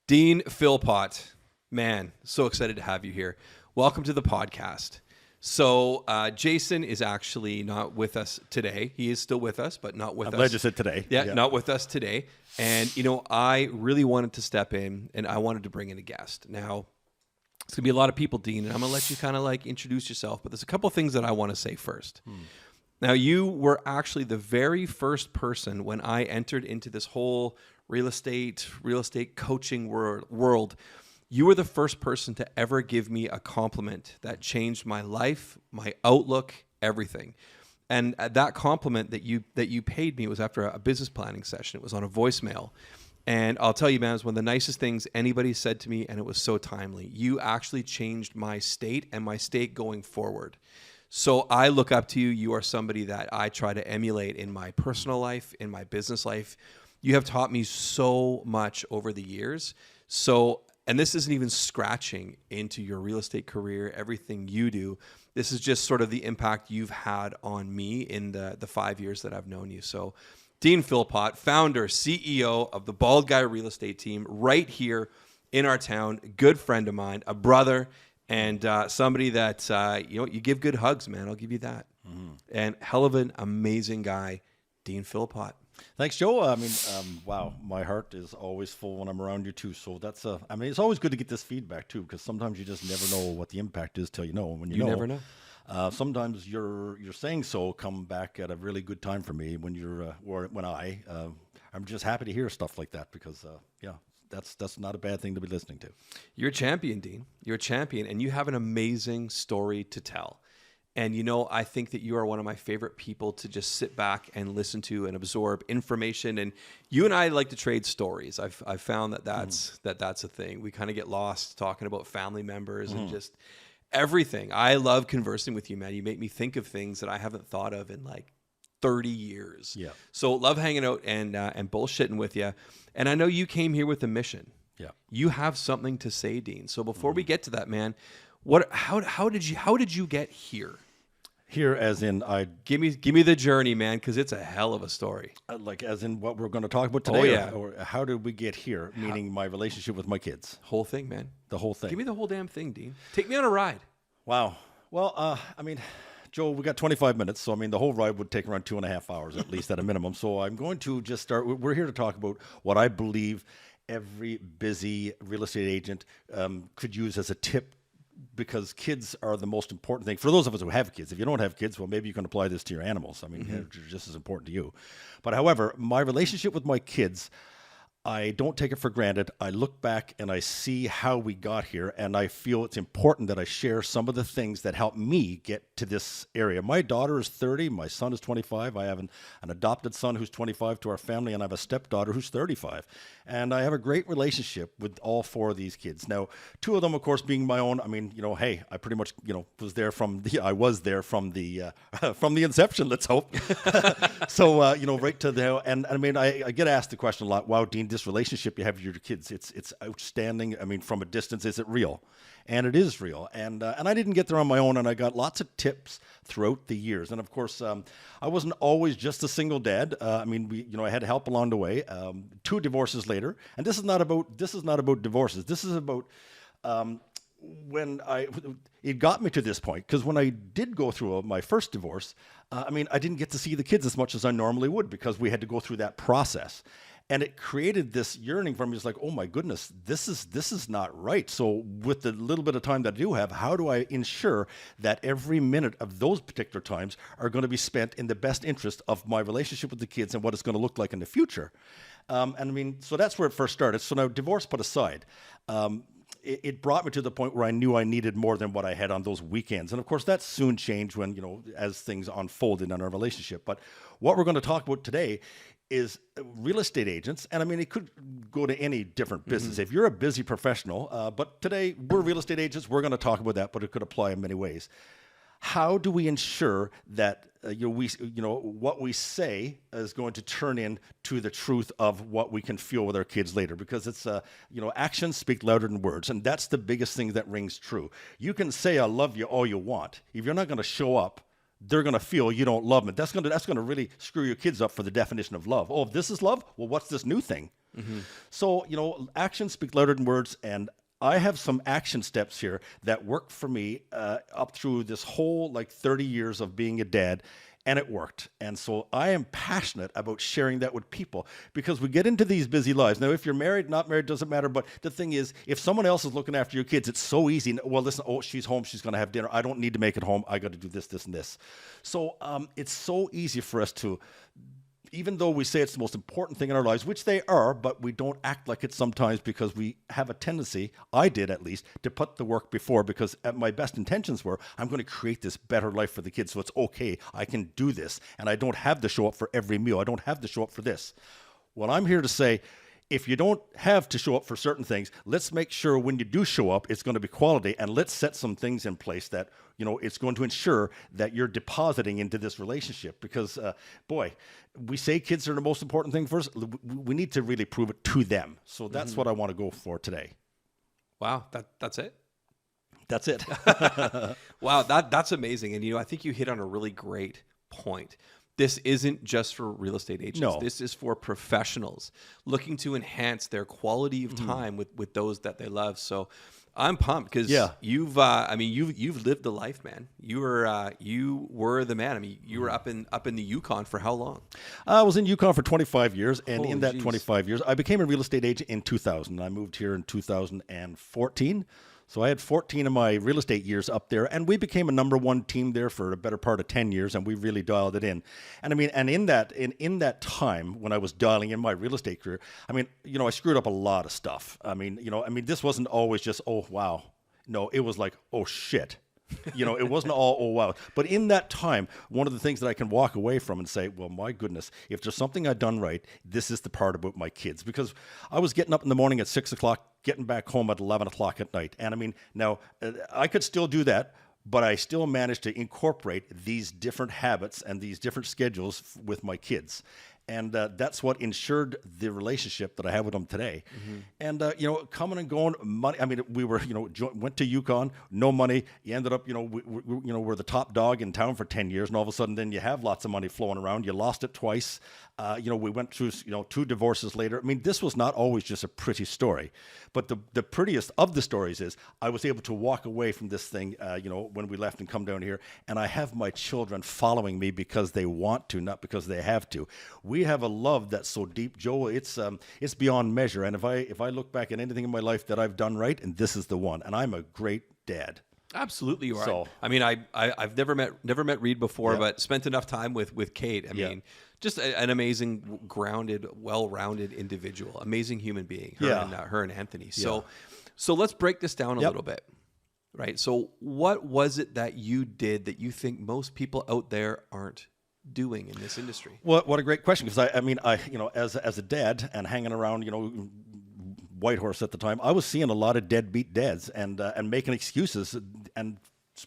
Dean Philpott, man, so excited to have you here. Welcome to the podcast. So Jason is actually not with us today. He is still with us, but not with us. I'm glad you said today. Yeah, not with us today. And, I really wanted to step in and I wanted to bring in a guest. Now, it's going to be a lot of people, Dean, and I'm going to let you kind of introduce yourself. But there's a couple of things that I want to say first. Now, you were actually the very first person when I entered into this whole real estate coaching world. You were the first person to ever give me a compliment that changed my life, my outlook, everything. And that compliment that you paid me was after a business planning session. It was on a voicemail. And I'll tell you, man, it was one of the nicest things anybody said to me, and it was so timely. You actually changed my state and my state going forward. So I look up to you. You are somebody that I try to emulate in my personal life, in my business life. You have taught me so much over the years. And this isn't even scratching into your real estate career, everything you do. This is just sort of the impact you've had on me in the 5 years that I've known you. So Dean Philpott, founder, CEO of the Bald Guy Real Estate Team right here in our town, good friend of mine, a brother, and somebody that, you give good hugs, man. I'll give you that. Mm-hmm. And hell of an amazing guy, Dean Philpott. Thanks, Joe. Wow, my heart is always full when I'm around you too. So that's it's always good to get this feedback too, because sometimes you just never know what the impact is till you know. When you know, never know. Sometimes you're saying so come back at a really good time for me when I'm just happy to hear stuff like that because that's not a bad thing to be listening to. You're a champion, Dean. You're a champion, and you have an amazing story to tell. And, I think that you are one of my favorite people to just sit back and listen to and absorb information. And you and I like to trade stories. I've found that's a thing. We kind of get lost talking about family members and just everything. I love conversing with you, man. You make me think of things that I haven't thought of in 30 years. Yeah. So love hanging out and bullshitting with you. And I know you came here with a mission. Yeah. You have something to say, Dean. So before we get to that, man, how did you get here? Here, as in, give me the journey, man, because it's a hell of a story. As in what we're going to talk about today. Oh yeah. Or how did we get here? Meaning my relationship with my kids. Whole thing, man. The whole thing. Give me the whole damn thing, Dean. Take me on a ride. Wow. Well, Joe, we got 25 minutes, so the whole ride would take around 2.5 hours at least at a minimum. So I'm going to just start. We're here to talk about what I believe every busy real estate agent could use as a tip. Because kids are the most important thing for those of us who have kids. If you don't have kids, well, maybe you can apply this to your animals. They're just as important to you. But however, my relationship with my kids, I don't take it for granted. I look back and I see how we got here, and I feel it's important that I share some of the things that helped me get to this area. My daughter is 30. My son is 25. I have an adopted son who's 25 to our family, and I have a stepdaughter who's 35. And I have a great relationship with all four of these kids. Now, two of them, of course, being my own. Hey, I pretty much, was there from the inception. Let's hope. So, right to the and I get asked the question a lot. Wow, Dean, this relationship you have with your kids, it's outstanding. From a distance, is it real? And it is real. And I didn't get there on my own, and I got lots of tips throughout the years. And of course, I wasn't always just a single dad. I had help along the way. 2 divorces later, and this is not about divorces. This is about when it got me to this point, because when I did go through my first divorce, I didn't get to see the kids as much as I normally would because we had to go through that process. And it created this yearning for me. It's like, oh my goodness, this is not right. So with the little bit of time that I do have, how do I ensure that every minute of those particular times are going to be spent in the best interest of my relationship with the kids and what it's going to look like in the future? So that's where it first started. So now, divorce put aside, it brought me to the point where I knew I needed more than what I had on those weekends. And of course, that soon changed when, as things unfolded in our relationship. But what we're going to talk about today is real estate agents. And it could go to any different business. If you're a busy professional, but today we're real estate agents, we're going to talk about that, but it could apply in many ways. How do we ensure that what we say is going to turn into the truth of what we can feel with our kids later? Because it's actions speak louder than words, and that's the biggest thing that rings true. You can say I love you all you want. If you're not going to show up, they're going to feel you don't love them. That's going to really screw your kids up for the definition of love. Oh, if this is love, well, what's this new thing? So, actions speak louder than words, and I have some action steps here that worked for me up through this whole 30 years of being a dad. And it worked. And so I am passionate about sharing that with people because we get into these busy lives. Now, if you're married, not married, doesn't matter. But the thing is, if someone else is looking after your kids, it's so easy. Well, listen, she's home. She's going to have dinner. I don't need to make it home. I got to do this, this, and this. So it's so easy for us to, even though we say it's the most important thing in our lives, which they are, but we don't act like it sometimes because we have a tendency, I did at least, to put the work before because my best intentions were, I'm going to create this better life for the kids so it's okay, I can do this, and I don't have to show up for every meal. I don't have to show up for this. Well, I'm here to say, if you don't have to show up for certain things, let's make sure when you do show up, it's going to be quality, and let's set some things in place that, it's going to ensure that you're depositing into this relationship because, boy, we say kids are the most important thing for us. We need to really prove it to them. So that's what I want to go for today. Wow, that's it? That's it. Wow, that's amazing. And, I think you hit on a really great point. This isn't just for real estate agents. No. This is for professionals looking to enhance their quality of time with those that they love. So I'm pumped because you've lived the life, man. You were the man. I mean, you were up in the Yukon for how long? I was in Yukon for 25 years, and Holy in that geez. 25 years, I became a real estate agent in 2000. I moved here in 2014. So I had 14 of my real estate years up there, and we became a number one team there for a better part of 10 years, and we really dialed it in. And in that time when I was dialing in my real estate career, I screwed up a lot of stuff. This wasn't always just, oh, wow. No, it was like, oh, shit. It wasn't all, oh, wow. But in that time, one of the things that I can walk away from and say, well, my goodness, if there's something I've done right, this is the part about my kids. Because I was getting up in the morning at 6 o'clock, getting back home at 11 o'clock at night. And now I could still do that, but I still managed to incorporate these different habits and these different schedules with my kids. And that's what ensured the relationship that I have with them today. And, coming and going, money. We were, went to Yukon, no money. You ended up, we're the top dog in town for 10 years. And all of a sudden, then you have lots of money flowing around. You lost it twice. We went through, 2 divorces later. This was not always just a pretty story. But the prettiest of the stories is I was able to walk away from this thing, when we left and come down here. And I have my children following me because they want to, not because they have to. We have a love that's so deep, Joe. It's beyond measure. And if I look back at anything in my life that I've done right, and this is the one. And I'm a great dad. Absolutely, you are. So, I've never met Reed before, but spent enough time with Kate. Just an amazing, grounded, well-rounded individual, amazing human being. Her and Anthony. So let's break this down a little bit, right? So what was it that you did that you think most people out there aren't doing in this industry? What a great question, because as a dad and hanging around, Whitehorse at the time, I was seeing a lot of deadbeat dads and making excuses, and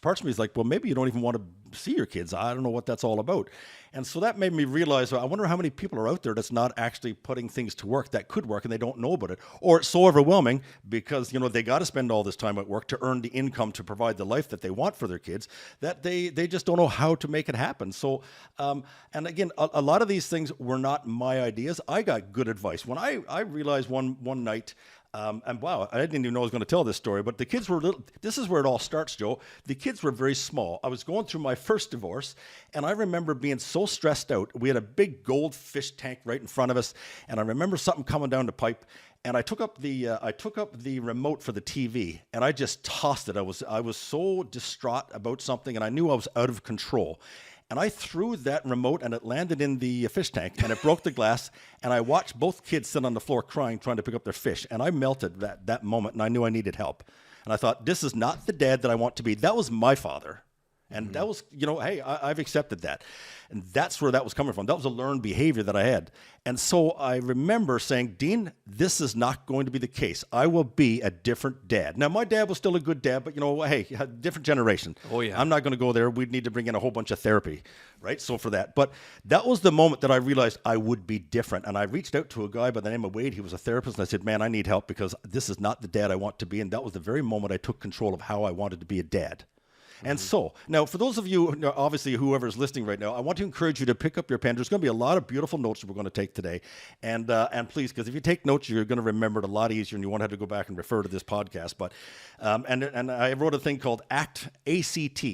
parts of me is like, well, maybe you don't even want to see your kids. I don't know what that's all about. And so that made me realize, I wonder how many people are out there that's not actually putting things to work that could work and they don't know about it. Or it's so overwhelming because, they got to spend all this time at work to earn the income to provide the life that they want for their kids, that they just don't know how to make it happen. So, and again, a lot of these things were not my ideas. I got good advice. When I realized one night, and wow, I didn't even know I was going to tell this story, but the kids were little. This is where it all starts, Joe. The kids were very small. I was going through my first divorce, and I remember being so stressed out. We had a big gold fish tank right in front of us, and I remember something coming down the pipe, and I took up the remote for the TV, and I just tossed it. I was so distraught about something, and I knew I was out of control. And I threw that remote, and it landed in the fish tank, and it broke the glass. And I watched both kids sit on the floor crying, trying to pick up their fish. And I melted that moment, and I knew I needed help. And I thought, this is not the dad that I want to be. That was my father. And that was, hey, I've accepted that. And that's where that was coming from. That was a learned behavior that I had. And so I remember saying, Dean, this is not going to be the case. I will be a different dad. Now, my dad was still a good dad, but, hey, a different generation. Oh, yeah. I'm not going to go there. We'd need to bring in a whole bunch of therapy, right? So for that. But that was the moment that I realized I would be different. And I reached out to a guy by the name of Wade. He was a therapist. And I said, man, I need help because this is not the dad I want to be. And that was the very moment I took control of how I wanted to be a dad. And so, now for those of you, obviously whoever is listening right now, I want to encourage you to pick up your pen. There's going to be a lot of beautiful notes that we're going to take today. And please, because if you take notes, you're going to remember it a lot easier and you won't have to go back and refer to this podcast. But and I wrote a thing called ACT.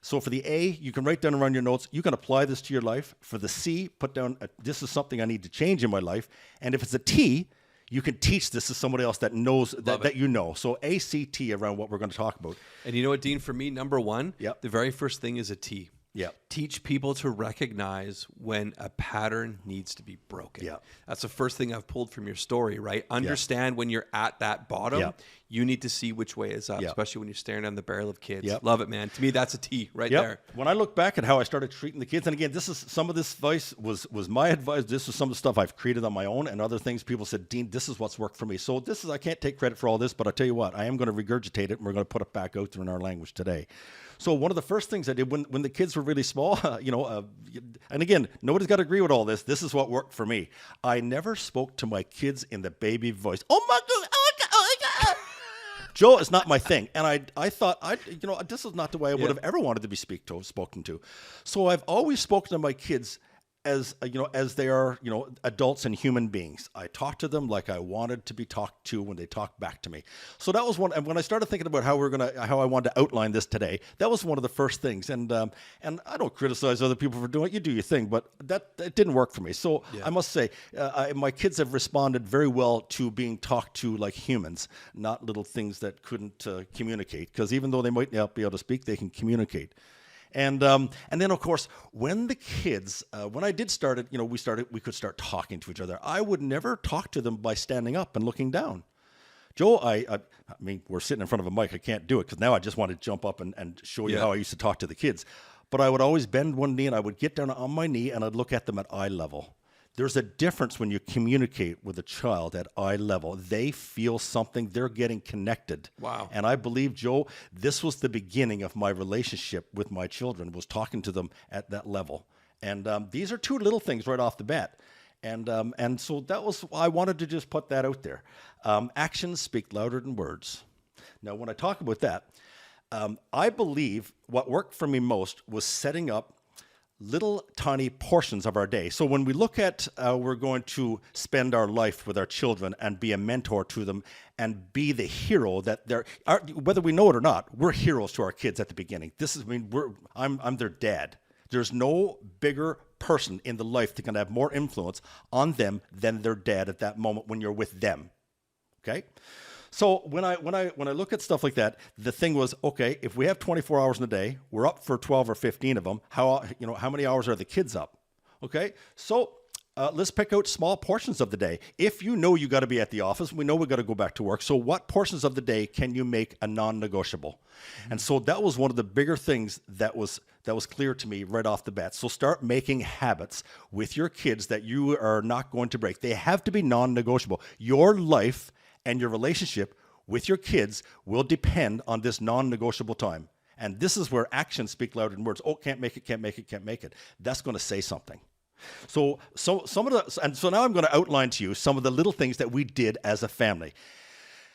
So for the A, you can write down around your notes. You can apply this to your life. For the C, put down, this is something I need to change in my life. And if it's a T, you can teach this to somebody else that knows that you know. So ACT around what we're going to talk about. And you know what, Dean? For me, number one, Yep. the very first thing is a T. Yeah. Teach people to recognize when a pattern needs to be broken. Yeah. That's the first thing I've pulled from your story, right? Understand when you're at that bottom, Yeah. you need to see which way is up, Yeah. especially when you're staring down the barrel of kids. Yep. Love it, man. To me, that's a T right Yep. there. When I look back at how I started treating the kids, and again, this is some of this advice was my advice. This is some of the stuff I've created on my own, and other things people said, Dean, this is what's worked for me. So this is, I can't take credit for all this, but I tell you what, I am going to regurgitate it, and we're going to put it back out there in our language today. So one of the first things I did when the kids were really small, and again, nobody's got to agree with all this. This is what worked for me. I never spoke to my kids in the baby voice. Oh my God, oh my God, oh my God. Joe, it's not my thing. And I thought, this is not the way I would have ever wanted to be spoken to. So I've always spoken to my kids as they are, adults and human beings. I talk to them like I wanted to be talked to when they talk back to me. So that was one. And when I started thinking about how I wanted to outline this today, that was one of the first things. And I don't criticize other people for doing it. You do your thing, but it didn't work for me. So I must say, my kids have responded very well to being talked to like humans, not little things that couldn't communicate. Because even though they might not be able to speak, they can communicate. And then of course, when the kids, when I did start it, we could start talking to each other. I would never talk to them by standing up and looking down. Joe, I mean, we're sitting in front of a mic. I can't do it because now I just want to jump up and show you how I used to talk to the kids. But I would always bend one knee and I would get down on my knee and I'd look at them at eye level. There's a difference when you communicate with a child at eye level. They feel something. They're getting connected. Wow. And I believe, Joe, this was the beginning of my relationship with my children, was talking to them at that level. And these are two little things right off the bat. And so that was, I wanted to just put that out there. Actions speak louder than words. Now, when I talk about that, I believe what worked for me most was setting up little tiny portions of our day. So when we look at we're going to spend our life with our children and be a mentor to them and be the hero that whether we know it or not, we're heroes to our kids at the beginning. I'm their dad. There's no bigger person in the life that can have more influence on them than their dad at that moment when you're with them. Okay? So when I look at stuff like that, the thing was, okay, if we have 24 hours in a day, we're up for 12 or 15 of them. How many hours are the kids up? Okay, so let's pick out small portions of the day. If you know you got to be at the office, we know we got to go back to work. So what portions of the day can you make a non-negotiable? Mm-hmm. And so that was one of the bigger things that was clear to me right off the bat. So start making habits with your kids that you are not going to break. They have to be non-negotiable. Your life and your relationship with your kids will depend on this non-negotiable time. And this is where actions speak louder than words. Oh, can't make it. That's going to say something. So now I'm going to outline to you some of the little things that we did as a family.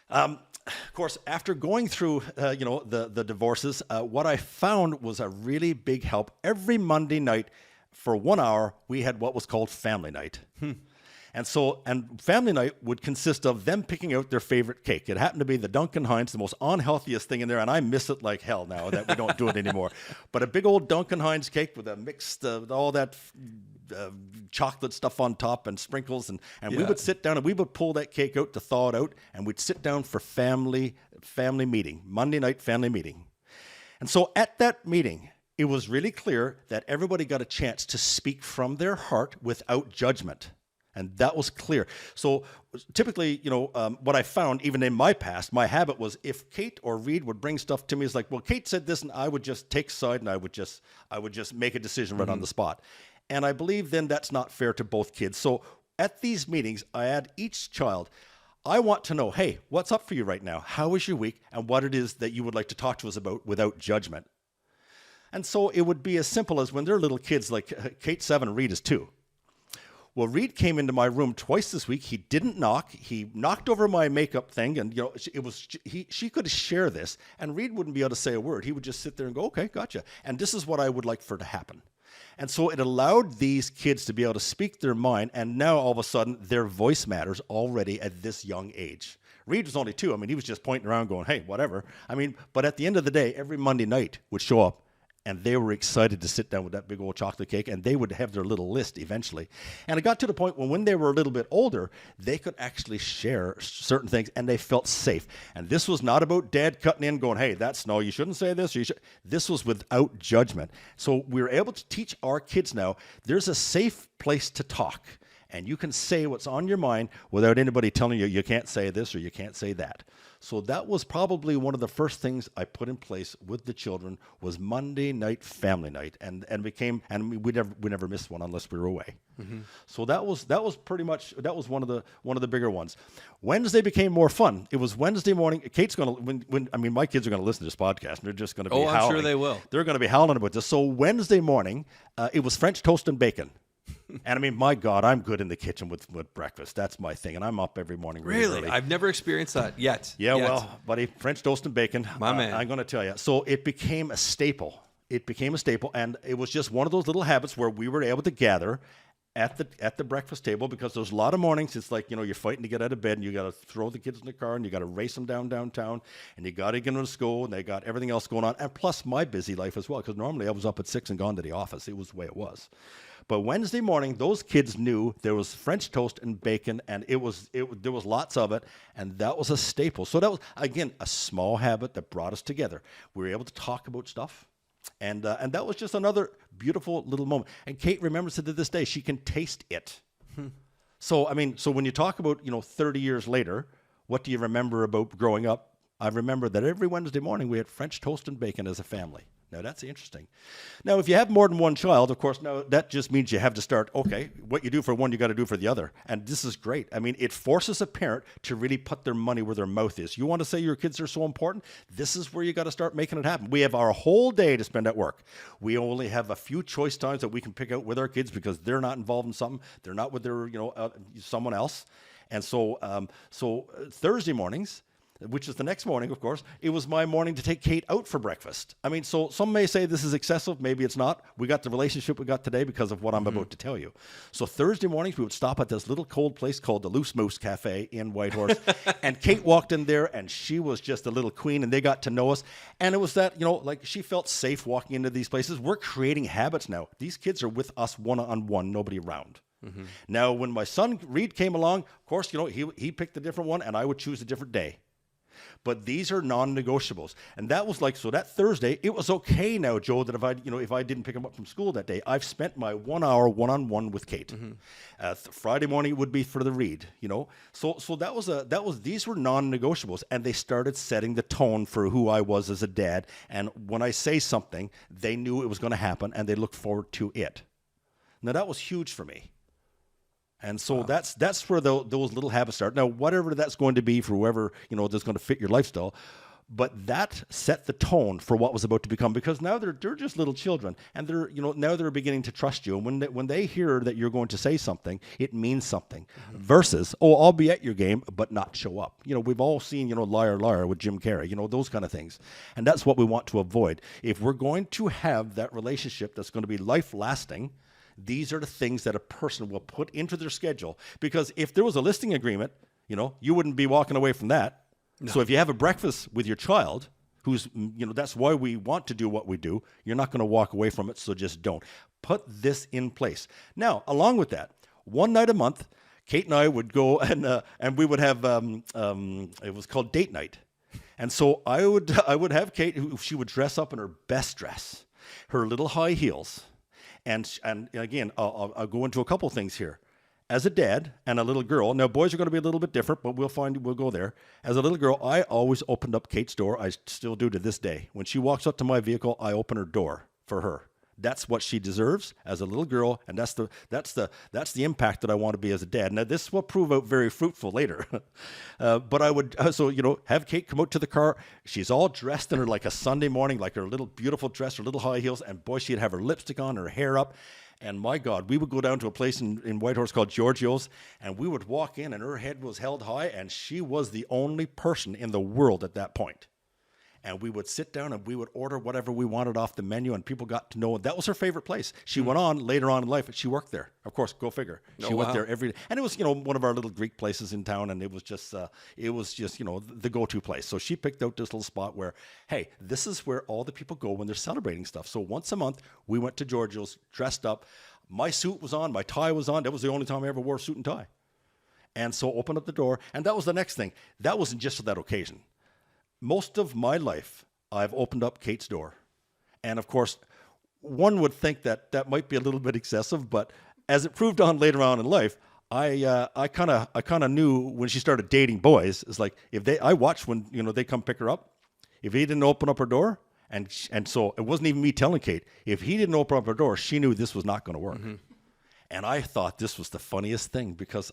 Of course, after going through, the divorces, what I found was a really big help. Every Monday night for 1 hour, we had what was called family night. And family night would consist of them picking out their favorite cake. It happened to be the Duncan Hines, the most unhealthiest thing in there, and I miss it like hell now that we don't do it anymore. But a big old Duncan Hines cake with a mixed, all that chocolate stuff on top and sprinkles, and we would sit down and we would pull that cake out to thaw it out, and we'd sit down for family meeting, Monday night family meeting. And so at that meeting, it was really clear that everybody got a chance to speak from their heart without judgment. And that was clear. So typically, what I found, even in my past, my habit was if Kate or Reed would bring stuff to me, it's like, well, Kate said this, and I would just take a side, and I would just make a decision right on the spot. And I believe then that's not fair to both kids. So at these meetings, I had each child, I want to know, hey, what's up for you right now? How was your week? And what it is that you would like to talk to us about without judgment. And so it would be as simple as when they're little kids, like Kate's 7 and Reed is 2. Well, Reed came into my room twice this week. He didn't knock. He knocked over my makeup thing, and she could share this, and Reed wouldn't be able to say a word. He would just sit there and go, "Okay, gotcha." And this is what I would like for to happen. And so it allowed these kids to be able to speak their mind, and now all of a sudden their voice matters already at this young age. Reed was only 2. I mean, he was just pointing around going, "Hey, whatever." I mean, but at the end of the day, every Monday night would show up, and they were excited to sit down with that big old chocolate cake, and they would have their little list eventually. And it got to the point when they were a little bit older, they could actually share certain things, and they felt safe. And this was not about Dad cutting in going, "Hey, no, you shouldn't say this." Or you should. This was without judgment. So we were able to teach our kids now, there's a safe place to talk. And you can say what's on your mind without anybody telling you can't say this or you can't say that. So that was probably one of the first things I put in place with the children was Monday night family night, and we never missed one unless we were away. Mm-hmm. So that was pretty much one of the bigger ones. Wednesday became more fun. it was Wednesday morning. Kate's gonna my kids are gonna listen to this podcast, and they're just gonna be howling. I'm sure they will. They're gonna be howling about this. So Wednesday morning, it was French toast and bacon. And I mean, my God, I'm good in the kitchen with breakfast. That's my thing. And I'm up every morning. Really? Early. I've never experienced that yet. Yeah, well, buddy, French toast and bacon. My man. I'm going to tell you. So it became a staple. And it was just one of those little habits where we were able to gather at the breakfast table, because there's a lot of mornings it's like, you're fighting to get out of bed, and you got to throw the kids in the car, and you got to race them downtown, and you got to get them to school, and they got everything else going on, and plus my busy life as well, because normally I was up at 6 and gone to the office. It was the way it was. But Wednesday morning, those kids knew there was French toast and bacon, and there was lots of it, and that was a staple. So that was, again, a small habit that brought us together. We were able to talk about stuff, and that was just another beautiful little moment. And Kate remembers it to this day. She can taste it. So when you talk about 30 years later, what do you remember about growing up? I remember that every Wednesday morning we had French toast and bacon as a family. Now, that's interesting. Now, if you have more than one child, of course, now that just means you have to start, okay, what you do for one, you got to do for the other. And this is great. I mean, it forces a parent to really put their money where their mouth is. You want to say your kids are so important? This is where you got to start making it happen. We have our whole day to spend at work. We only have a few choice times that we can pick out with our kids because they're not involved in something. They're not with their, someone else. And so Thursday mornings, which is the next morning, of course, it was my morning to take Kate out for breakfast. I mean, so some may say this is excessive. Maybe it's not. We got the relationship we got today because of what I'm about to tell you. So Thursday mornings, we would stop at this little cold place called the Loose Moose Cafe in Whitehorse. And Kate walked in there, and she was just a little queen, and they got to know us. And it was that, like she felt safe walking into these places. We're creating habits now. These kids are with us one-on-one, nobody around. Mm-hmm. Now, when my son Reed came along, of course, he picked a different one, and I would choose a different day. But these are non-negotiables. And that was so that Thursday, it was okay now, Joe, that if I didn't pick him up from school that day, I've spent my 1 hour one-on-one with Kate. Mm-hmm. Friday morning would be for the Reed, So these were non-negotiables, and they started setting the tone for who I was as a dad. And when I say something, they knew it was going to happen, and they looked forward to it. Now, that was huge for me. And so wow. That's where those little habits start. Now, whatever that's going to be for whoever, that's going to fit your lifestyle, but that set the tone for what was about to become, because now they're just little children, and now they're beginning to trust you. And when they hear that you're going to say something, it means something. Mm-hmm. Versus, I'll be at your game, but not show up. We've all seen, Liar, Liar with Jim Carrey, those kind of things. And that's what we want to avoid. If we're going to have that relationship that's going to be life-lasting, these are the things that a person will put into their schedule. Because if there was a listing agreement, you wouldn't be walking away from that. No. So if you have a breakfast with your child, who's, that's why we want to do what we do, you're not going to walk away from it, so just don't. Put this in place. Now, along with that, one night a month, Kate and I would go and we would have, it was called date night. And so I would have Kate, she would dress up in her best dress, her little high heels. And again, I'll go into a couple things here. As a dad and a little girl, now boys are going to be a little bit different, but we'll go there. As a little girl, I always opened up Kate's door. I still do to this day. When she walks up to my vehicle, I open her door for her. That's what she deserves as a little girl, and that's the impact that I want to be as a dad. Now, this will prove out very fruitful later. But I would have Kate come out to the car. She's all dressed in her like a Sunday morning, like her little beautiful dress, her little high heels, and boy, she'd have her lipstick on, her hair up. And my God, we would go down to a place in Whitehorse called Giorgio's, and we would walk in, and her head was held high, and she was the only person in the world at that point. And we would sit down and we would order whatever we wanted off the menu, and people got to know that was her favorite place. She went on later on in life, she worked there. Of course, go figure. She went there every day. And it was, one of our little Greek places in town, and it was just the go-to place. So she picked out this little spot where, hey, this is where all the people go when they're celebrating stuff. So once a month, we went to Giorgio's, dressed up. My suit was on, my tie was on. That was the only time I ever wore a suit and tie. And so opened up the door, and that was the next thing. That wasn't just for that occasion. Most of my life, I've opened up Kate's door. And of course, one would think that that might be a little bit excessive, but as it proved on later on in life, I kind of knew when she started dating boys, it's like I watched when they come pick her up. If he didn't open up her door, and so it wasn't even me telling Kate, if he didn't open up her door, she knew this was not going to work. Mm-hmm. And I thought this was the funniest thing because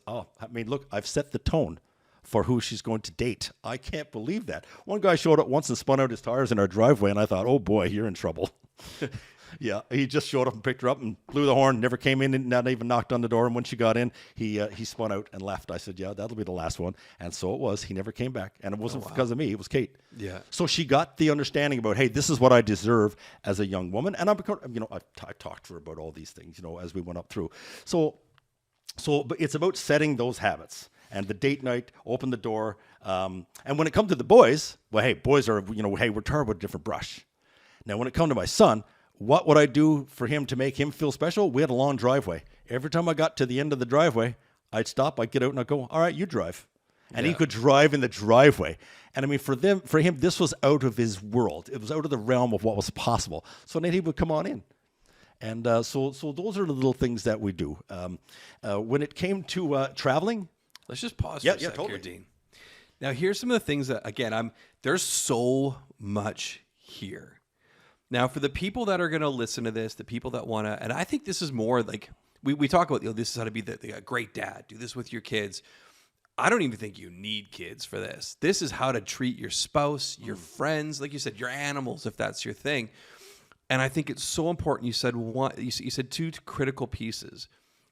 look, I've set the tone for who she's going to date. I can't believe that. One guy showed up once and spun out his tires in our driveway, and I thought, oh boy, you're in trouble. Yeah, he just showed up and picked her up and blew the horn, never came in, and not even knocked on the door. And when she got in, he spun out and left. I said, yeah, that'll be the last one. And so it was. He never came back. And it wasn't because of me. It was Kate. Yeah. So she got the understanding about, hey, this is what I deserve as a young woman. And I talked to her about all these things, as we went up through. But it's about setting those habits. And the date night, open the door. And when it comes to the boys, well, hey, boys are, hey, we're tar with a different brush. Now, when it comes to my son, what would I do for him to make him feel special? We had a long driveway. Every time I got to the end of the driveway, I'd stop, I'd get out, and I'd go, all right, you drive. And he could drive in the driveway. And I mean, for him, this was out of his world. It was out of the realm of what was possible. So then he would come on in. And so those are the little things that we do. When it came to traveling. Let's just pause for a second here, Dean. Now, here's some of the things that, again, there's so much here. Now, for the people that are going to listen to this, the people that want to, and I think this is more like, we talk about, this is how to be the great dad. Do this with your kids. I don't even think you need kids for this. This is how to treat your spouse, your friends, like you said, your animals, if that's your thing. And I think it's so important. You said two critical pieces.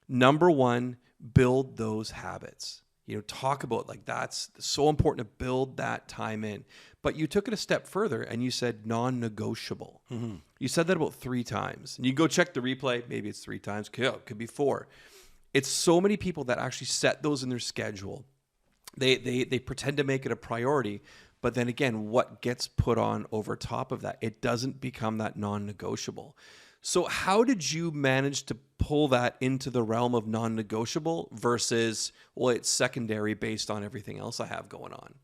Number one, build those habits. Talk about that's so important to build that time in. But you took it a step further and you said non-negotiable. Mm-hmm. You said that about 3 times. And you go check the replay. Maybe it's 3 times. Could be 4. It's so many people that actually set those in their schedule. They pretend to make it a priority. But then again, what gets put on over top of that? It doesn't become that non-negotiable. So how did you manage to pull that into the realm of non-negotiable versus, well, it's secondary based on everything else I have going on?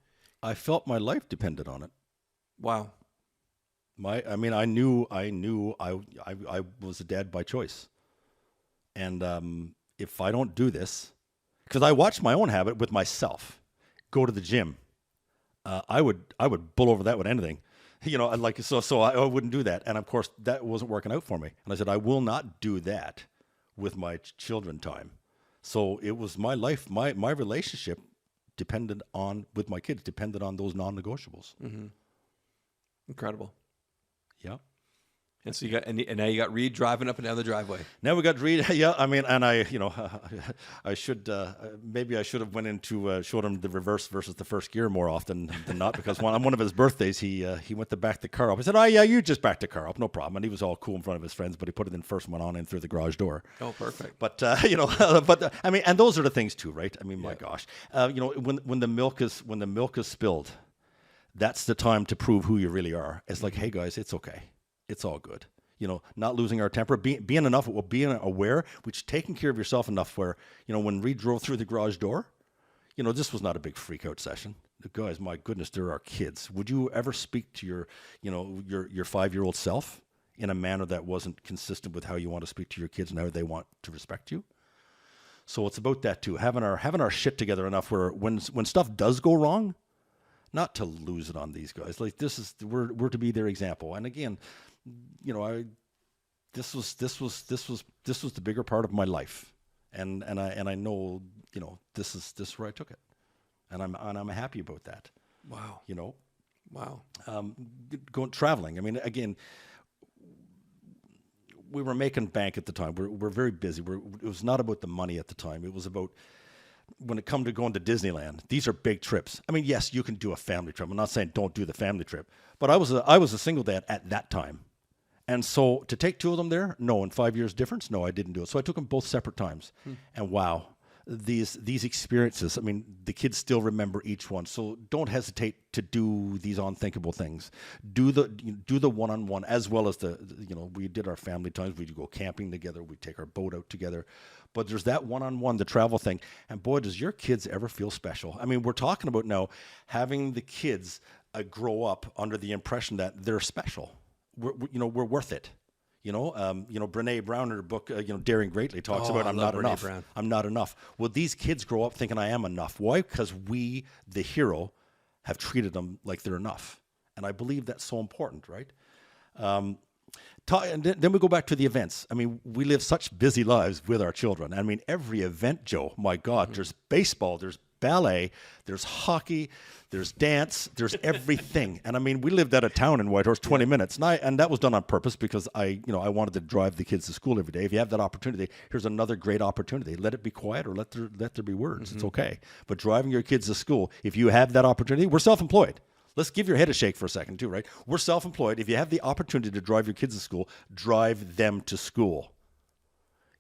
I felt my life depended on it. Wow. I knew I was a dad by choice. And if I don't do this, because I watched my own habit with myself, go to the gym, I would bull over that with anything. So I wouldn't do that. And of course, that wasn't working out for me. And I said, I will not do that with my children time. So it was my life, my relationship with my kids depended on those non-negotiables. Mm-hmm. Incredible. Yeah. And so and now you got Reed driving up and down the driveway. Now we got Reed. Yeah, and I should maybe I should have went into showed him the reverse versus the first gear more often than not, because on one of his birthdays he went to back the car up. I said, oh yeah, you just back the car up, no problem. And he was all cool in front of his friends, but he put it in first and went on in through the garage door. Oh, perfect. But and those are the things too, right? I mean, my gosh, when the milk is spilled, that's the time to prove who you really are. It's like, hey guys, it's okay. It's all good. Not losing our temper, being aware, which taking care of yourself enough where, when Reed drove through the garage door, this was not a big freak out session. The guys, my goodness, there are kids. Would you ever speak to your 5-year-old self in a manner that wasn't consistent with how you want to speak to your kids and how they want to respect you? So it's about that too, having our shit together enough where when stuff does go wrong, not to lose it on these guys. Like we're to be their example. And again, this was the bigger part of my life, and I know this is where I took it, and I'm happy about that. Wow. Wow. Going traveling. I mean, again, we were making bank at the time. We're very busy. It was not about the money at the time. It was about when it come to going to Disneyland. These are big trips. I mean, yes, you can do a family trip. I'm not saying don't do the family trip, but I was a single dad at that time. And so to take two of them there, no, in 5 years difference, no, I didn't do it. So I took them both separate times. And wow, these experiences, I mean, the kids still remember each one. So don't hesitate to do these unthinkable things. Do the one-on-one as well as we did our family times. We'd go camping together. We'd take our boat out together. But there's that one-on-one, the travel thing. And boy, does your kids ever feel special. I mean, we're talking about now having the kids grow up under the impression that they're special. We're worth it. Brene Brown in her book, Daring Greatly talks about I'm not enough. Brown. I'm not enough. Well, these kids grow up thinking I am enough. Why? Because we, the hero, have treated them like they're enough. And I believe that's so important, right? And then we go back to the events. I mean, we live such busy lives with our children. I mean, every event, Joe, my God, there's baseball, there's ballet, there's hockey, there's dance, there's everything. And I mean, we lived out of town in Whitehorse 20 minutes. And that was done on purpose because I wanted to drive the kids to school every day. If you have that opportunity, here's another great opportunity. Let it be quiet or let there be words. It's okay. But driving your kids to school, if you have that opportunity, we're self-employed. Let's give your head a shake for a second too, right? We're self-employed. If you have the opportunity to drive your kids to school, drive them to school.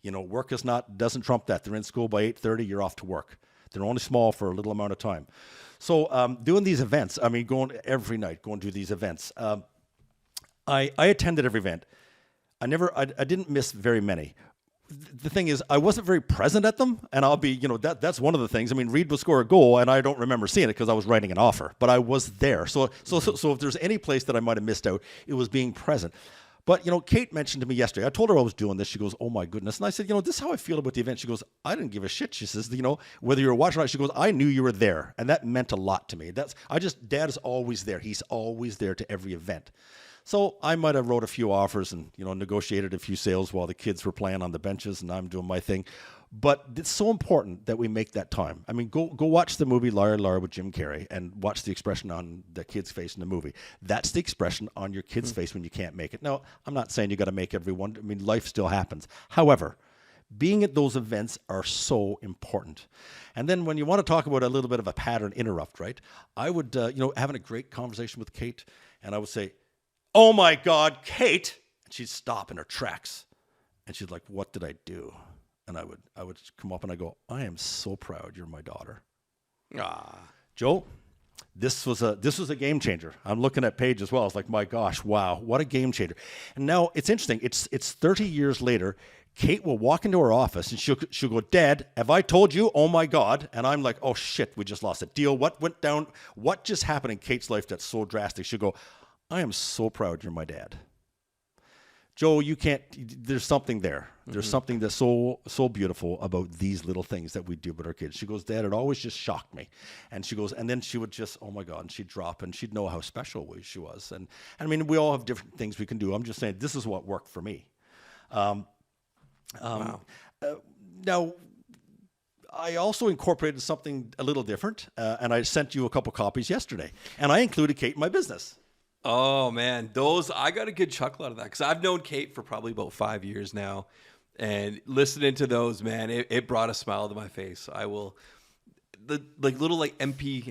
Work doesn't trump that. They're in school by 8:30, you're off to work. They're only small for a little amount of time. So doing these events, I mean, going every night, going to these events. I attended every event. I didn't miss very many. The thing is, I wasn't very present at them, and I'll be, that's one of the things. I mean, Reed would score a goal, and I don't remember seeing it because I was writing an offer, but I was there. So if there's any place that I might have missed out, it was being present. But, Kate mentioned to me yesterday, I told her I was doing this. She goes, oh, my goodness. And I said, this is how I feel about the event. She goes, I didn't give a shit. She says, whether you were watching or not, she goes, I knew you were there. And that meant a lot to me. Dad is always there. He's always there to every event. So I might have wrote a few offers and, negotiated a few sales while the kids were playing on the benches and I'm doing my thing. But it's so important that we make that time. I mean, go watch the movie Liar Liar with Jim Carrey and watch the expression on the kid's face in the movie. That's the expression on your kid's face when you can't make it. Now, I'm not saying you got to make everyone. I mean, life still happens. However, being at those events are so important. And then when you want to talk about a little bit of a pattern interrupt, right? I would, having a great conversation with Kate, and I would say, oh my God, Kate. And she'd stop in her tracks. And she'd like, what did I do? And I would come up and I go, I am so proud you're my daughter. Joe, this was a game changer. I'm looking at Paige as well. It's like, my gosh, wow, what a game changer. And now it's interesting. It's 30 years later. Kate will walk into her office and she'll go, Dad, have I told you? Oh my God. And I'm like, oh shit, we just lost it. Deal. What went down? What just happened in Kate's life that's so drastic? She'll go, I am so proud you're my dad. Joe, there's something there. There's something that's so beautiful about these little things that we do with our kids. She goes, Dad, it always just shocked me. And she goes, and then she would just, oh my God, and she'd drop and she'd know how special she was. And I mean, we all have different things we can do. I'm just saying, this is what worked for me. Wow. Now, I also incorporated something a little different, and I sent you a couple copies yesterday. And I included Kate in my business. Oh, man. I got a good chuckle out of that because I've known Kate for probably about 5 years now. And listening to those, man, it brought a smile to my face. Little MP3s,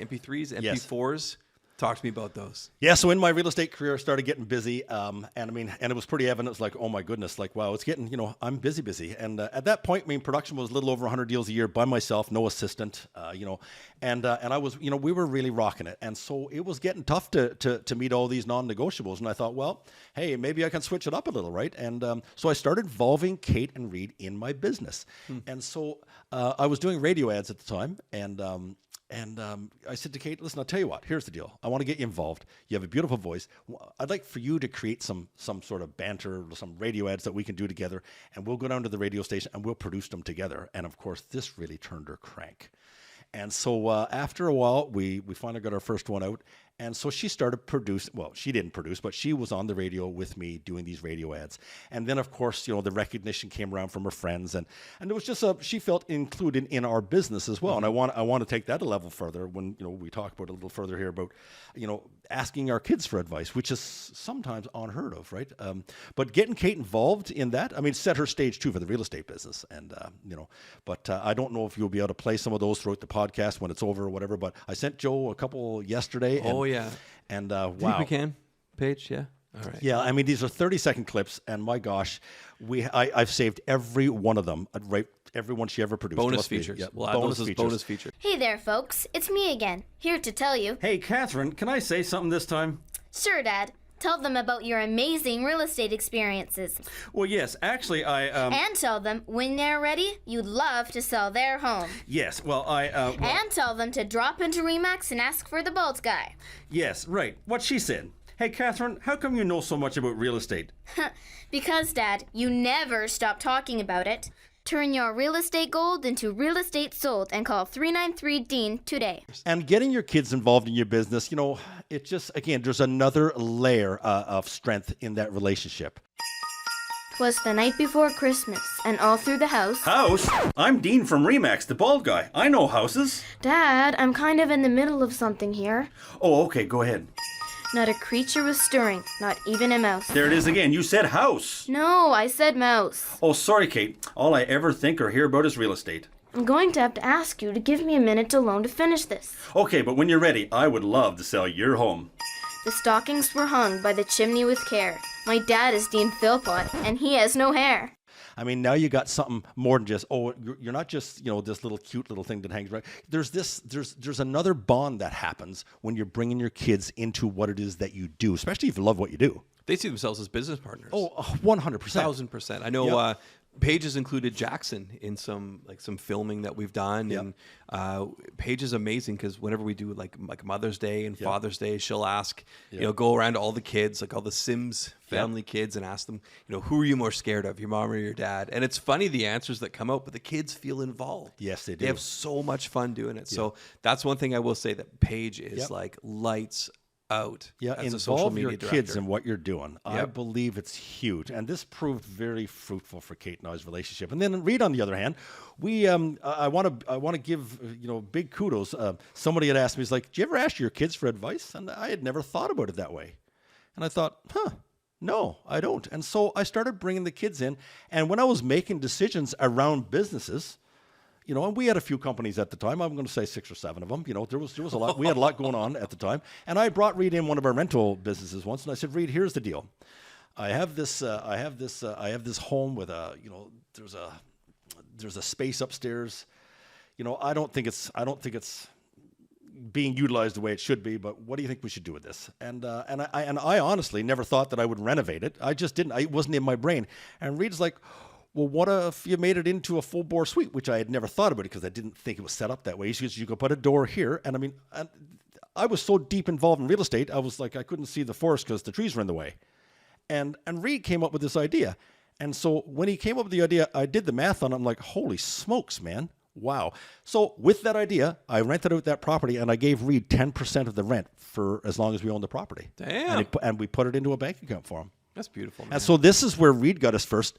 MP4s. Talk to me about those. Yeah, so in my real estate career, I started getting busy, and it was pretty evident. It's like, oh my goodness, like, wow, it's getting, I'm busy. And at that point, production was a little over 100 deals a year by myself, no assistant, and I was, we were really rocking it. And so it was getting tough to meet all these non-negotiables. And I thought, well, hey, maybe I can switch it up a little, right? And so I started involving Kate and Reed in my business. And so I was doing radio ads at the time, and I said to Kate, listen, I'll tell you what, here's the deal. I want to get you involved. You have a beautiful voice. I'd like for you to create some sort of banter, some radio ads that we can do together, and we'll go down to the radio station and we'll produce them together. And of course, this really turned her crank. And so after a while, we finally got our first one out, And so she started producing, well, she didn't produce, but she was on the radio with me doing these radio ads. And then, of course, the recognition came around from her friends. And it was just, she felt included in our business as well. And I want to take that a level further when, we talk about a little further here about, asking our kids for advice, which is sometimes unheard of, right? But getting Kate involved in that, set her stage too for the real estate business. And, but I don't know if you'll be able to play some of those throughout the podcast when it's over or whatever, but I sent Joe a couple yesterday. Oh, yeah. And Do you think we can, Paige? Yeah. All right. Yeah, these are 30-second clips, and my gosh, I've saved every one of them, right? Every one she ever produced. Bonus features. Yeah, we'll add those as bonus features. Hey there, folks. It's me again, here to tell you. Hey, Catherine, can I say something this time? Sure, Dad. Tell them about your amazing real estate experiences. Well, yes, actually, And tell them, when they're ready, you'd love to sell their home. Yes, well, And tell them to drop into RE/MAX and ask for the bald guy. Yes, right, what she said. Hey, Catherine, how come you know so much about real estate? Because, Dad, you never stop talking about it. Turn your real estate gold into real estate sold and call 393-DEAN today. And getting your kids involved in your business, it just, again, there's another layer of strength in that relationship. 'Twas the night before Christmas, and all through the house... House? I'm Dean from RE/MAX, the bald guy. I know houses. Dad, I'm kind of in the middle of something here. Oh, okay, go ahead. Not a creature was stirring, not even a mouse. There it is again. You said house. No, I said mouse. Oh, sorry, Kate. All I ever think or hear about is real estate. I'm going to have to ask you to give me a minute alone to finish this. Okay, but when you're ready, I would love to sell your home. The stockings were hung by the chimney with care. My dad is Dean Philpott, and he has no hair. Now you got something more than just, you're not just, this little cute little thing that hangs right. There's another bond that happens when you're bringing your kids into what it is that you do, especially if you love what you do. They see themselves as business partners. Oh, 100%. 1,000%. I know Paige has included Jackson in some filming that we've done. Yep. And Paige is amazing because whenever we do like Mother's Day and Father's Day, she'll ask, Yep. go around to all the kids, like all the Sims family kids, and ask them, who are you more scared of, your mom or your dad? And it's funny the answers that come out, but the kids feel involved. Yes, they do. They have so much fun doing it. So that's one thing I will say that Paige is like lights out. Yeah, as a social involve media your director. kids in what you're doing. I Yep. believe it's huge, and this proved very fruitful for Kate and I's relationship. And then Reed, on the other hand, we I want to give big kudos. Somebody had asked me, he's like, "Do you ever ask your kids for advice?" And I had never thought about it that way. And I thought, no, I don't. And so I started bringing the kids in, and when I was making decisions around businesses. And we had a few companies at the time. I'm going to say 6 or 7 of them. There was a lot. We had a lot going on at the time. And I brought Reed in one of our rental businesses once, and I said, "Reed, here's the deal. I have this home with there's a space upstairs. I don't think it's being utilized the way it should be. But what do you think we should do with this?" And I honestly never thought that I would renovate it. I just didn't. It wasn't in my brain. And Reed's like, "Well, what if you made it into a full bore suite?" Which I had never thought about it because I didn't think it was set up that way. She goes, "You could put a door here." And I was so deep involved in real estate, I was like, I couldn't see the forest because the trees were in the way. And Reed came up with this idea. And so when he came up with the idea, I did the math on it. I'm like, holy smokes, man. Wow. So with that idea, I rented out that property and I gave Reed 10% of the rent for as long as we owned the property. Damn. And we put it into a bank account for him. That's beautiful, man. And so this is where Reed got his first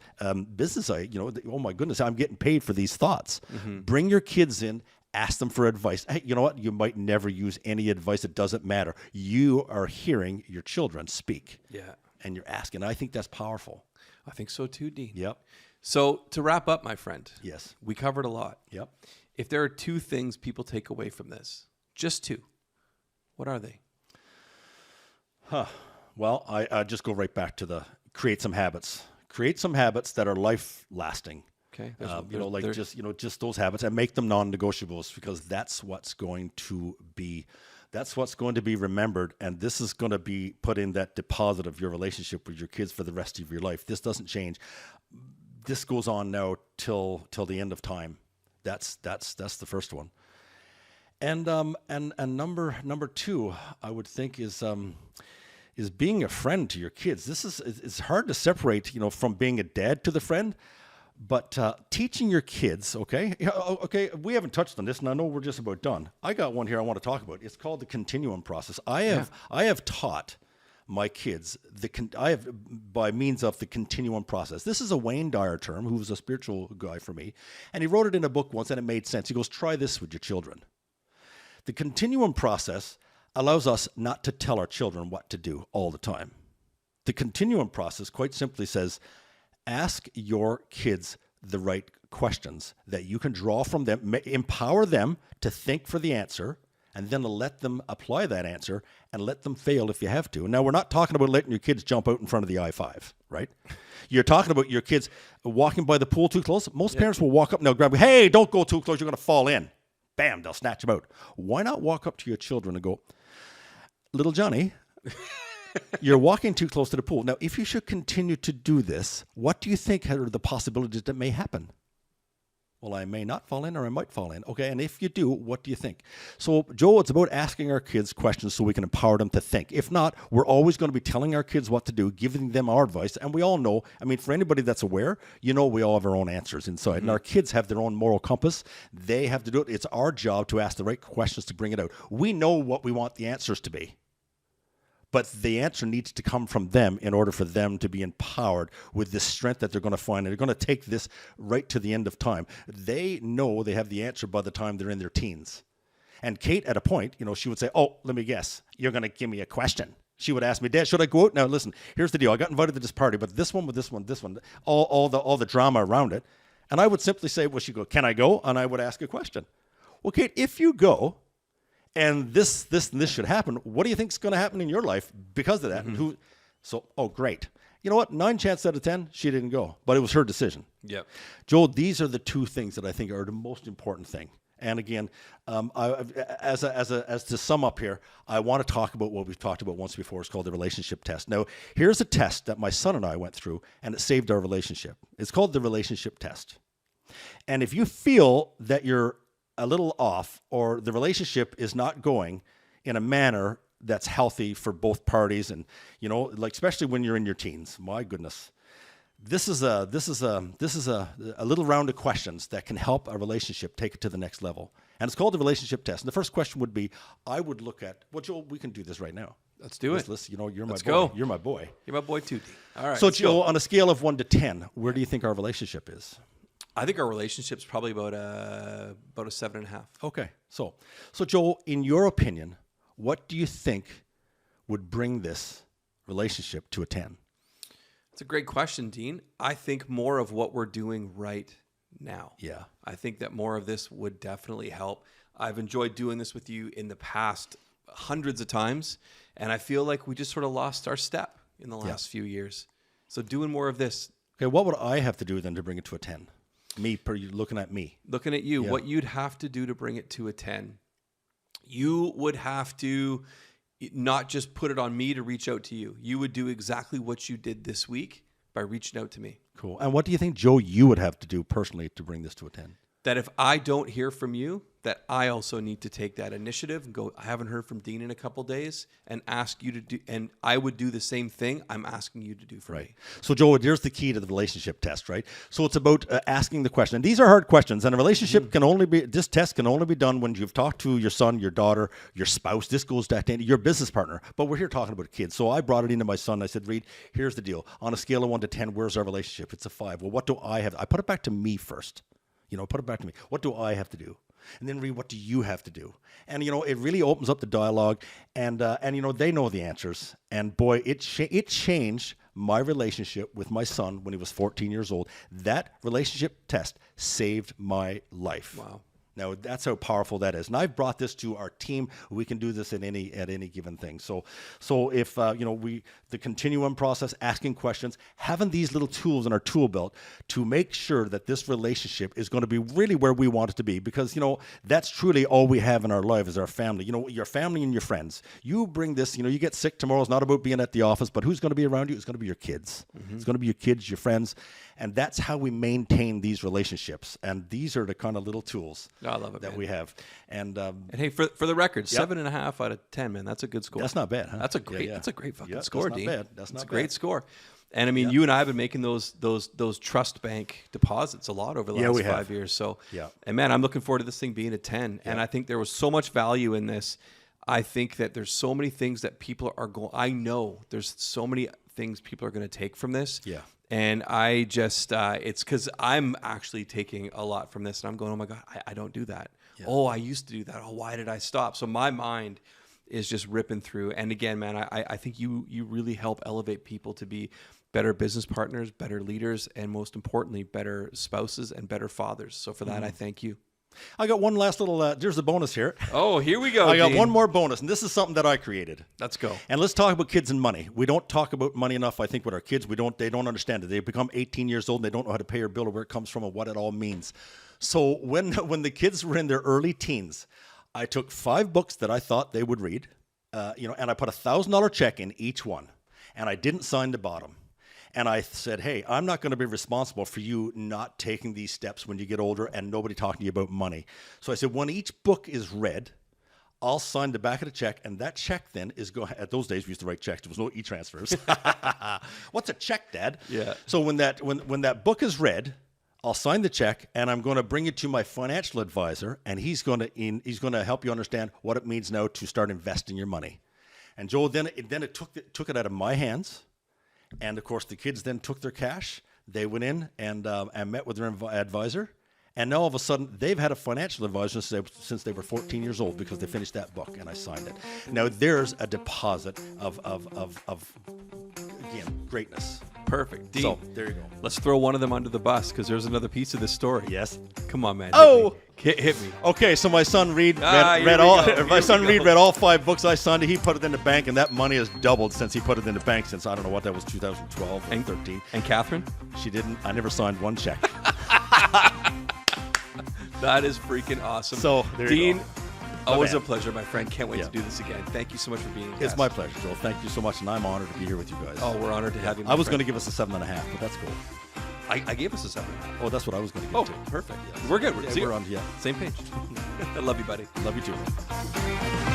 business. Oh my goodness, I'm getting paid for these thoughts. Mm-hmm. Bring your kids in, ask them for advice. Hey, you know what? You might never use any advice. It doesn't matter. You are hearing your children speak. Yeah. And you're asking. I think that's powerful. I think so too, Dean. Yep. So to wrap up, my friend. Yes. We covered a lot. Yep. If there are 2 things people take away from this, just 2, what are they? Well, I just go right back to create some habits. Create some habits that are life lasting. Okay. Just those habits, and make them non-negotiables, because that's what's going to be remembered, and this is going to be put in that deposit of your relationship with your kids for the rest of your life. This doesn't change. This goes on now till the end of time. That's the first one. And number 2, I would think is being a friend to your kids. It's hard to separate, from being a dad to the friend, But teaching your kids, okay? Yeah, okay, we haven't touched on this, and I know we're just about done. I got one here I want to talk about. It's called the continuum process. I have taught my kids by means of the continuum process. This is a Wayne Dyer term, who was a spiritual guy for me, and he wrote it in a book once, and it made sense. He goes, try this with your children. The continuum process allows us not to tell our children what to do all the time. The continuum process quite simply says, ask your kids the right questions that you can draw from them, empower them to think for the answer, and then let them apply that answer and let them fail if you have to. Now, we're not talking about letting your kids jump out in front of the I-5, right? You're talking about your kids walking by the pool too close. Most parents will walk up and they'll grab, hey, don't go too close, you're going to fall in. Bam, they'll snatch them out. Why not walk up to your children and go, little Johnny, you're walking too close to the pool. Now, if you should continue to do this, what do you think are the possibilities that may happen? Well, I may not fall in or I might fall in. Okay, and if you do, what do you think? So, Joe, it's about asking our kids questions so we can empower them to think. If not, we're always going to be telling our kids what to do, giving them our advice. And we all know, I mean, for anybody that's aware, we all have our own answers inside. And our kids have their own moral compass. They have to do it. It's our job to ask the right questions to bring it out. We know what we want the answers to be. But the answer needs to come from them in order for them to be empowered with the strength that they're going to find. And they're going to take this right to the end of time. They know they have the answer by the time they're in their teens. And Kate, at a point, she would say, oh, let me guess. You're going to give me a question. She would ask me, Dad, should I go out? Now, listen, here's the deal. I got invited to this party, but this one, all the drama around it. And I would simply say, well, she'd go, can I go? And I would ask a question. Well, Kate, if you go, and this should happen, what do you think is going to happen in your life because of that? And great. You know what? 9 chances out of 10, she didn't go, but it was her decision. Yep. Joel, these are the 2 things that I think are the most important thing. And again, as to sum up here, I want to talk about what we've talked about once before. It's called the relationship test. Now, here's a test that my son and I went through, and it saved our relationship. It's called the relationship test. And if you feel that you're a little off or the relationship is not going in a manner that's healthy for both parties, and especially when you're in your teens, my goodness, this is a little round of questions that can help a relationship take it to the next level. And it's called the relationship test. And the first question would be, I would look at, well, Joel, we can do this right now. Let's do it. You're my Let's boy. go. You're my boy. You're my boy too. All right. So Joe, on a scale of 1 to 10, where do you think our relationship is? I think our relationship's probably about a 7.5. Okay. So Joel, in your opinion, what do you think would bring this relationship to a 10? It's a great question, Dean. I think more of what we're doing right now. Yeah. I think that more of this would definitely help. I've enjoyed doing this with you in the past hundreds of times, and I feel like we just sort of lost our step in the last few years. So doing more of this. Okay, what would I have to do then to bring it to a 10? Looking at me. Looking at you, what you'd have to do to bring it to a 10. You would have to not just put it on me to reach out to you. You would do exactly what you did this week by reaching out to me. Cool. And what do you think, Joe, you would have to do personally to bring this to a 10? That if I don't hear from you, that I also need to take that initiative and go, I haven't heard from Dean in a couple days, and ask you to do, and I would do the same thing I'm asking you to do for me. So Joe, here's the key to the relationship test, right? So it's about asking the question. And these are hard questions, and a relationship this test can only be done when you've talked to your son, your daughter, your spouse. This goes back to your business partner. But we're here talking about kids. So I brought it into my son. I said, Reed, here's the deal. On a scale of 1 to 10, where's our relationship? It's a 5. Well, what do I have? I put it back to me first. Put it back to me. What do I have to do? And then Reed, what do you have to do? And, it really opens up the dialogue. And they know the answers. And, boy, it changed my relationship with my son when he was 14 years old. That relationship test saved my life. Wow. Now, that's how powerful that is. And I've brought this to our team. We can do this at any given thing. So if, the continuum process, asking questions, having these little tools in our tool belt to make sure that this relationship is going to be really where we want it to be. Because, that's truly all we have in our life is our family. Your family and your friends. You bring this, you get sick tomorrow. It's not about being at the office, but who's going to be around you? It's going to be your kids. Mm-hmm. It's going to be your kids, your friends. And that's how we maintain these relationships. And these are the kind of little tools I love it, that man. we have. And hey, for the record, 7.5 out of 10, man. That's a good score. That's not bad, huh? That's a great fucking score, that's Dean. Not bad. That's not a great score. And I mean, you and I have been making those trust bank deposits a lot over the last we 5 have. years. So, Yeah. and man, I'm looking forward to this thing being a 10. And I think there was so much value in this. I think that there's so many things that people are going. I know there's so many things people are going to take from this. Yeah. And I just, it's because I'm actually taking a lot from this, and I'm going, oh my God, I don't do that. Yeah. Oh, I used to do that. Oh, why did I stop? So my mind is just ripping through. And again, man, I think you really help elevate people to be better business partners, better leaders, and most importantly, better spouses and better fathers. So for that, I thank you. I got one last little, there's a bonus here. Oh, here we go. I got Dean. one more bonus, and this is something that I created. Let's go. And let's talk about kids and money. We don't talk about money enough, I think, with our kids. They don't understand it. They become 18 years old and they don't know how to pay your bill or where it comes from or what it all means. So when the kids were in their early teens, I took 5 books that I thought they would read, and I put $1,000 check in each one, and I didn't sign the bottom. And I said, hey, I'm not going to be responsible for you not taking these steps when you get older and nobody talking to you about money. So I said, when each book is read, I'll sign the back of the check, and that check then is going. At those days, we used to write checks. There was no e-transfers. What's a check, Dad? Yeah. So when that book is read, I'll sign the check, and I'm going to bring it to my financial advisor, and he's going to help you understand what it means now to start investing your money. And Joel, then it took it out of my hands. And of course, the kids then took their cash. They went in and met with their advisor. And now all of a sudden, they've had a financial advisor since they were 14 years old because they finished that book and I signed it. Now there's a deposit of again, greatness. Perfect. Dean, So there you go. let's throw one of them under the bus because there's another piece of this story. Yes. Come on, man. Oh! Hit me. Okay, so my son Reed Here read we all. go. Here My we son go. Reed read all 5 books I signed. He put it in the bank, and that money has doubled since he put it in the bank. Since I don't know what that was, 2012 and 13. And Catherine? She didn't. I never signed one check. That is freaking awesome. So there you Dean, go. always man. a pleasure, my friend. Can't wait Yeah. to do this again. Thank you so much for being a It's guest. my pleasure, Joel. Thank you so much, and I'm honored to be here with you guys. Oh, we're honored to have you. I was going to give us a 7.5, but that's cool. I gave us a 7. Oh, that's what I was going to give Oh, too. perfect. Yes. We're good. Yeah, See, we're on. Yeah, same page. I love you, buddy. love you too.